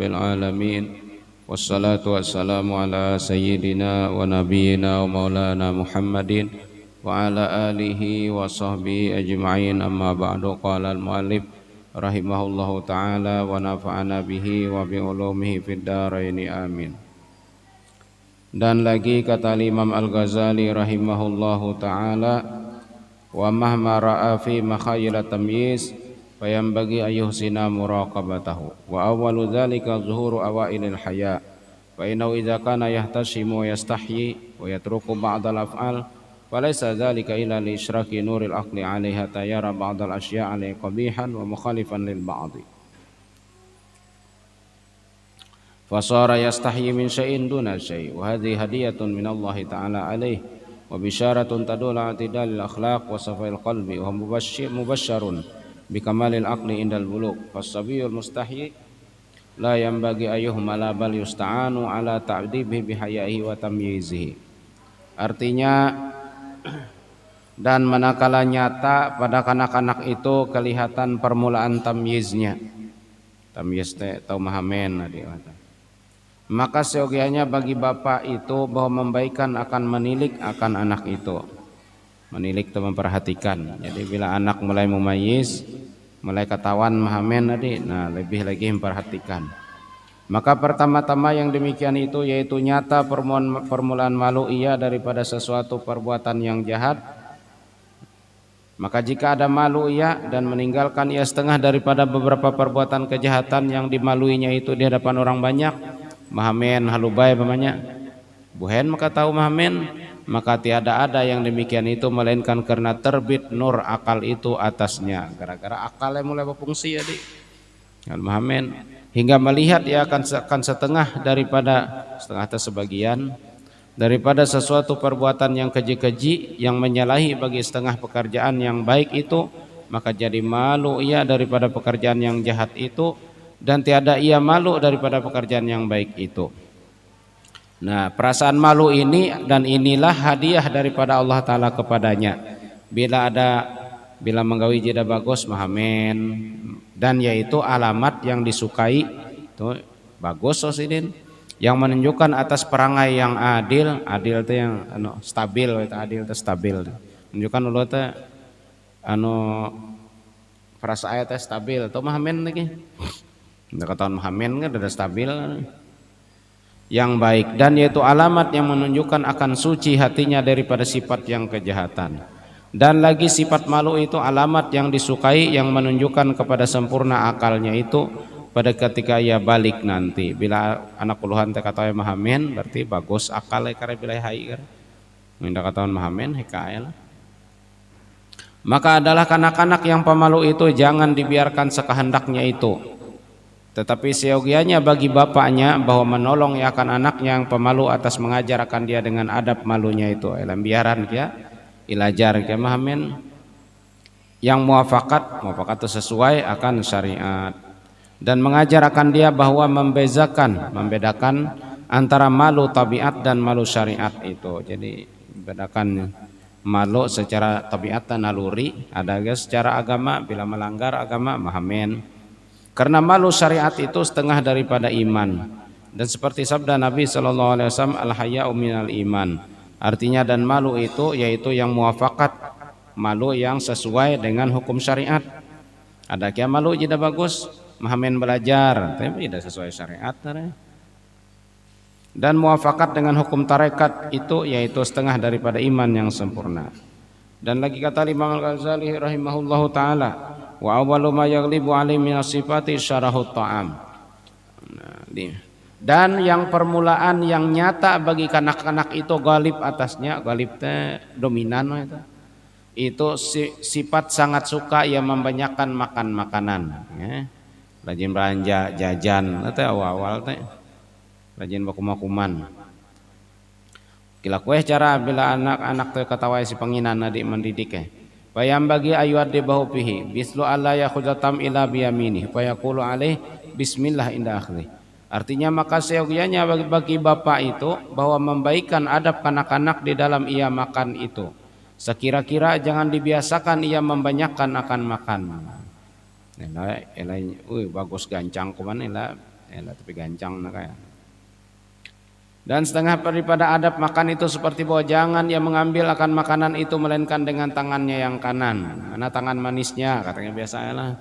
rabbil alamin. Wassalatu wassalamu ala sayyidina wa nabiyyina wa maulana Muhammadin wa ala alihi wa sahbihi ajma'in. Amma ba'du. Qala al-muallif rahimahullahu ta'ala wa nafa'ana bihi wa bi ulumihi fid dharaini amin. Dan lagi kata Imam Al-Ghazali rahimahullahu ta'ala, wa mahma ra'a fi makhayil tamyiz fayambagi ayyuhsina muraqabatahu wa awwalu dhalika zuhuru awailil haya fa innahu idza kana yahtashimu wa yastahyi wa yatruku ba'dal af'al falaysa dhalika illa li isyraki nuril aqli 'alaiha tayara ba'dal asya' 'alaihi qabihan wa mukhalifan lil ba'd fasara yastahyi min syai'in duna syai' wa hadhihi hadiyatun min Allah ta'ala 'alaihi wa bisyaratun tadullu 'ala i'tidalil akhlaq wa safa'il qalbi wa mubasysyarun bikamalil aqli indal bulugh fasabiyul mustahyi la yanbaghi ayyuhmala bal yusta'anu ala ta'dibihi bihaya'ihi wa tamyizihi. Artinya, dan manakala nyata pada kanak-kanak itu kelihatan permulaan tamyiznya, tamyiz teh tau mahamen maka seyogianya bagi bapak itu bahwa membaikan akan menilik akan anak itu. Menilik itu memperhatikan. Jadi bila anak mulai mumayyiz, mulai ketahuan mahamen tadi, nah lebih lagi memperhatikan. Maka pertama-tama yang demikian itu yaitu nyata permulaan malu ia daripada sesuatu perbuatan yang jahat. Maka jika ada malu ia dan meninggalkan ia setengah daripada beberapa perbuatan kejahatan yang dimaluinya itu di hadapan orang banyak, mahamen halubay pamanya buhen maka tahu mahamen, maka tiada ada yang demikian itu melainkan karena terbit nur akal itu atasnya, gara-gara akalnya mulai berfungsi jadi mahamen hingga melihat ia akan setengah daripada setengah atau sebagian daripada sesuatu perbuatan yang keji-keji yang menyalahi bagi setengah pekerjaan yang baik itu, maka jadi malu ia daripada pekerjaan yang jahat itu dan tiada ia malu daripada pekerjaan yang baik itu. Nah, perasaan malu ini dan inilah hadiah daripada Allah Ta'ala kepadanya. Bila menggawi jeda bagus mahamen, dan yaitu alamat yang disukai itu bagus sosidin, yang menunjukkan atas perangai yang adil itu yang stabil, itu adil itu stabil. Menunjukkan Allah itu perasaan itu stabil, itu mahamen lagi. Ndak ketahuan mahamen kan ada stabil. Yang baik, dan yaitu alamat yang menunjukkan akan suci hatinya daripada sifat yang kejahatan. Dan lagi sifat malu itu alamat yang disukai yang menunjukkan kepada sempurna akalnya itu pada ketika ia balik nanti. Bila anak puluhan teh katawe mahamen berarti bagus akalnya karena bila hai kan. Minta katakan mahamen hekaya lah. Maka adalah kanak-kanak yang pemalu itu jangan dibiarkan sekehendaknya itu. Tetapi seyogianya bagi bapaknya bahwa menolong ya akan anaknya yang pemalu atas mengajar akan dia dengan adab malunya itu. Elam biaran kia ilajar kia mahamen yang muafakat itu sesuai akan syariat dan mengajar akan dia bahwa membedakan antara malu tabiat dan malu syariat itu. Jadi membedakan malu secara tabiat dan naluri, ada secara agama bila melanggar agama mahamen. Karena malu syariat itu setengah daripada iman. Dan seperti sabda Nabi SAW, al-haya'u minal iman. Artinya dan malu itu yaitu yang muafakat, malu yang sesuai dengan hukum syariat. Ada kia malu jeda bagus, mahamen belajar, tapi tidak sesuai syariat. Dan muafakat dengan hukum tarekat itu yaitu setengah daripada iman yang sempurna. Dan lagi kata Imam Al-Ghazali rahimahullahu ta'ala, wa awwalu ma yaghlibu 'alaihi min sifati syarahut ta'am. Dan yang permulaan yang nyata bagi kanak-kanak itu galib atasnya, galib teh dominan itu sifat sangat suka ia membanyakan makan makanan ya. Rajin belanja jajan teh awal-awal teh rajin bakumakuman. Kila kueh cara bila anak-anak teh katawai si panginan adik mendidik Bayam bagi ayat debahu pihi bislu alla yakhudatam ila biyamini fayaqulu alaih bismillah inda akhli. Artinya maka seyogianya bagi bapak itu bahwa membaikan adab kanak-kanak di dalam ia makan itu. Sekira-kira jangan dibiasakan ia membanyakan akan makan. Bagus gancang kuman tapi gancang na kaya. Dan setengah daripada adab makan itu seperti bahwa jangan ia mengambil akan makanan itu melainkan dengan tangannya yang kanan, karena tangan manisnya katanya biasa lah.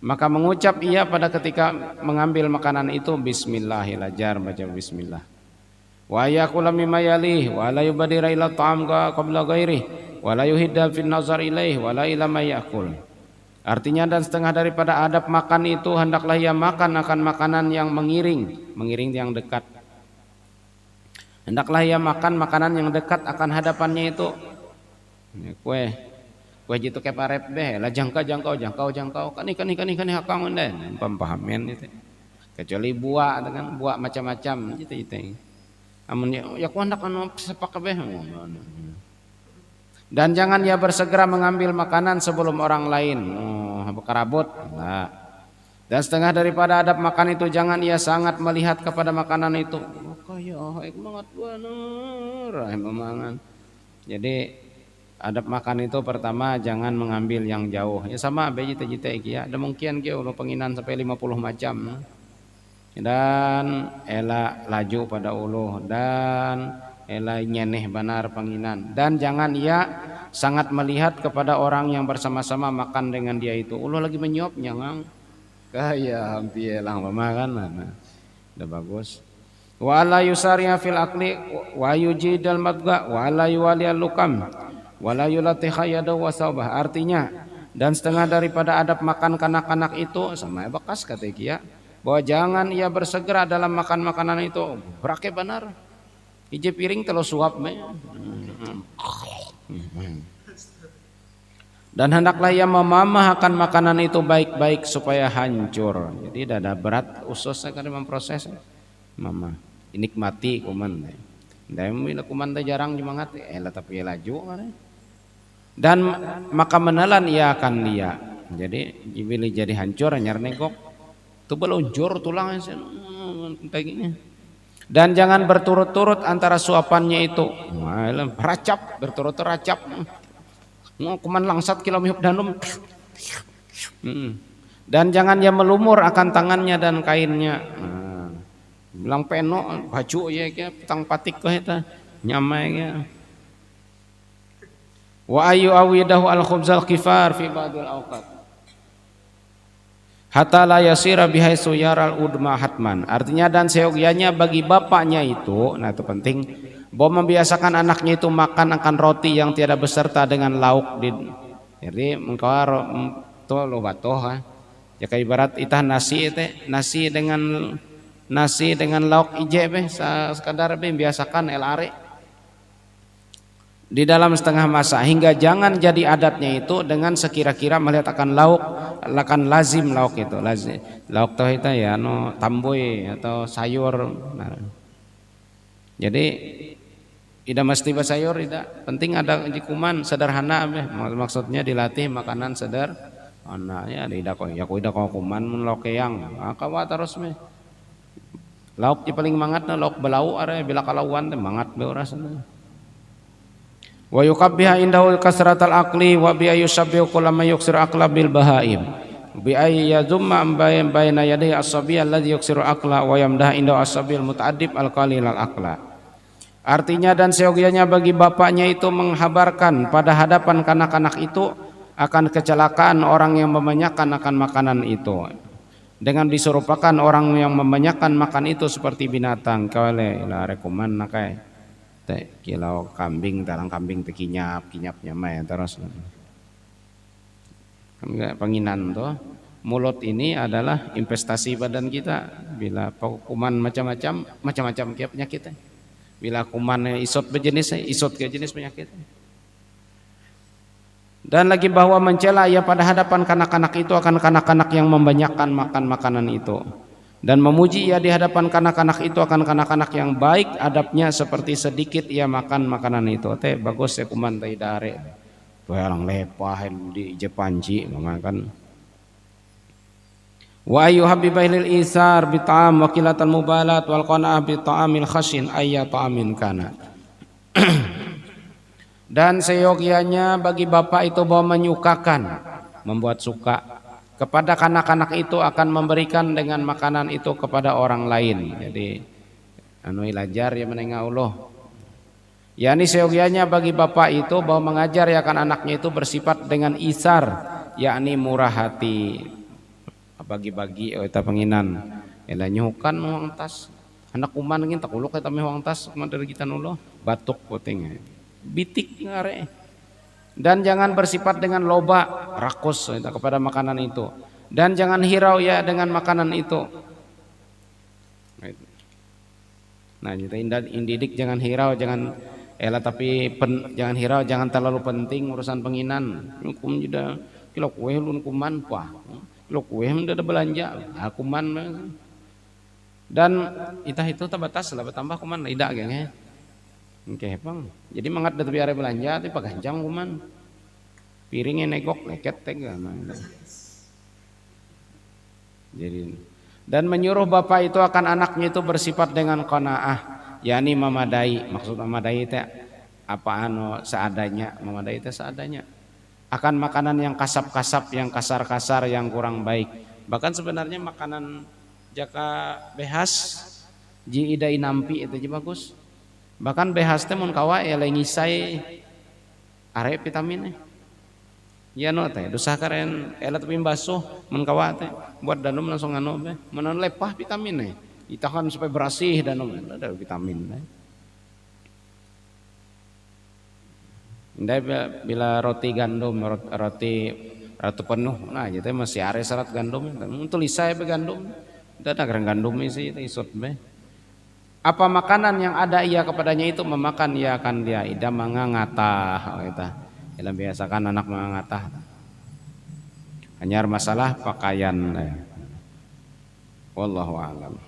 Maka mengucap ia pada ketika mengambil makanan itu bismillahirrahmanirrahim, baca bismillah. Wa yakula mimma yalih wa la yubadira ila ta'am qabla ghairihi wa la yuhidda fin nazar ilaih wa la ila ma yakul. Artinya dan setengah daripada adab makan itu hendaklah ia makan akan makanan yang mengiring yang dekat. Hendaklah ia makan makanan yang dekat akan hadapannya itu. Kue jitu kayak parep beh lah jangkau kan hakang deh pahamen itu. Kecuali buah dengan buah macam-macam gitu. Amun ya ku hendak anu sepak beh. Dan jangan ia bersegera mengambil makanan sebelum orang lain. Kerabut. Nah. Dan setengah daripada adab makan itu jangan ia sangat melihat kepada makanan itu. Jadi adab makan itu pertama jangan mengambil yang jauh. Ya sama bejita-jita ya. Ada mungkin kia ulah penginan sampai 50 macam. Dan ela laju pada uluh dan ela nyeneh benar penginan. Dan jangan ia sangat melihat kepada orang yang bersama-sama makan dengan dia itu. Uluh lagi menyop nyangang. Kaya hampir lang pemakan. Nah, udah bagus. Wa la yusariya fil akli wa yujidal madga wa la yuwali lukam wa la yulatiha yadahu wa saubah. Artinya dan setengah daripada adab makan kanak-kanak itu sama bekas kata kia bahwa jangan ia bersegera dalam makan makanan itu. Berake benar. Ije piring telo suap me. Dan hendaklah ia memamah akan makanan itu baik-baik supaya hancur. Jadi dada berat ususnya kan memproses. Mama nikmati kuman. Dan kuman teh jarang jumangat tapi laju kan. Dan maka menelan ia akan dia. Jadi bila jadi hancur nyar negok. Tu belunjur tulangnya begini. Dan jangan berturut-turut antara suapannya itu. Racap berturut-turut racap. Kuman langsat kilo mihuk danum. Dan jangan dia melumur akan tangannya dan kainnya. Bilang peno baju ya petang patik kah eta nyamai ya. Wa ayu awidahu al khubzal kifar fi ba'dil awqat. Hatta la yasira bihaisu yaral udma hatman. Artinya dan seyogianya bagi bapaknya itu, nah itu penting, bahwa membiasakan anaknya itu makan akan roti yang tiada beserta dengan lauk. Jadi mengkawar to lo batoh ya kayak ibarat itah nasi dengan lauk ije beh sekadar beh biasakan elare di dalam setengah masa hingga jangan jadi adatnya itu dengan sekira-kira melihat akan lauk akan lazim lauk itu lazim lauk toh itu ya no tamboy atau sayur. Nah, jadi tidak mesti sayur tidak penting ada kuman sederhana beh maksudnya dilatih makanan sederhana ya tidak kok kuman mun lauk keang akawa terus beh lauk paling mangat na lauk belau are bila kalauan teh mangat be rasana. Wa yuqabbiha indahu kasratal aqli wa bi ayusabbihu kullama yuksir aqla bil bahaim bi ay yazumma baina yadayhi as-sabiy alladhi yuksiru aqla wa yamdah indahu as-sabiy al-muta'addib al-qalil al-aqla. Artinya dan seyogianya bagi bapaknya itu menghabarkan pada hadapan kanak-kanak itu akan kecelakaan orang yang membanyakan akan makanan itu dengan diserupakan orang yang membanyakan makan itu seperti binatang kawale la rekuman nakai teh kilau kambing tarang kambing teh kinyapnya mah terus kan penginan tuh mulut ini adalah investasi badan kita bila kuman macam-macam penyakitnya bila kuman isot berjenis isot ke jenis penyakit. Dan lagi bahwa mencela ia pada hadapan kanak-kanak itu akan kanak-kanak yang membanyakan makan makanan itu dan memuji ia di hadapan kanak-kanak itu akan kanak-kanak yang baik adabnya seperti sedikit ia makan makanan itu teh bagus ya kuman teh dare tuh orang lepah di jepanci makan wa ayu habibai lil isar bi ta'am wa qilatal mubalat wal qana'ah bi ta'amil khashin ayya ta'amin kana. Dan seyogianya bagi bapak itu bahwa menyukakan membuat suka kepada kanak-kanak itu akan memberikan dengan makanan itu kepada orang lain. Jadi anu ilajar ya menengah Allah. Yani seyogianya bagi bapak itu bahwa mengajar ya kan anaknya itu bersifat dengan isar, yakni murah hati, bagi-bagi eta penginan. Ela nyukan uang tas. Anak kuman ngin tak uluk eta meh uang tas dari kita nulo batuk puting. Bitik ngare. Dan jangan bersifat dengan loba rakus eta kepada makanan itu. Dan jangan hirau ya dengan makanan itu. Nah, kita indidik jangan hirau, jangan tapi jangan hirau, jangan terlalu penting urusan penginan. Hukum juga kilo kue lun kuman pah. Kilo kue udah ada belanja, kuman. Dan itah itu terbatas lah bertambah kuman tidak geng. Oke, Bang. Jadi mangat dari area belanja tapi paganjang kuman. Piringnya negok leket tega. Jadi dan menyuruh bapak itu akan anaknya itu bersifat dengan qanaah, yakni memadai. Maksud memadai itu apa seadanya, memadai itu seadanya. Akan makanan yang kasap-kasap, yang kasar-kasar, yang kurang baik. Bahkan sebenarnya makanan jaka behas ji idai nampi itu juga bagus. Bahkan behas teh mun kawa ya lengisai are vitaminnya. Ya no teh dosa karen elat tapi basuh mun kawa teh buat danum langsung anu teh menon lepah vitaminnya. Ditahan supaya bersih danum ada vitamin. Ndai bila roti gandum roti penuh nah jadi masih are serat gandum untuk lisai be gandum. Tidak ada gandum isi isut be. Apa makanan yang ada ia kepadanya itu memakan ia akan dia ida mangangatah kita. Dalam biasakan anak mengatah hanya masalah pakaian. Wallahu a'lam.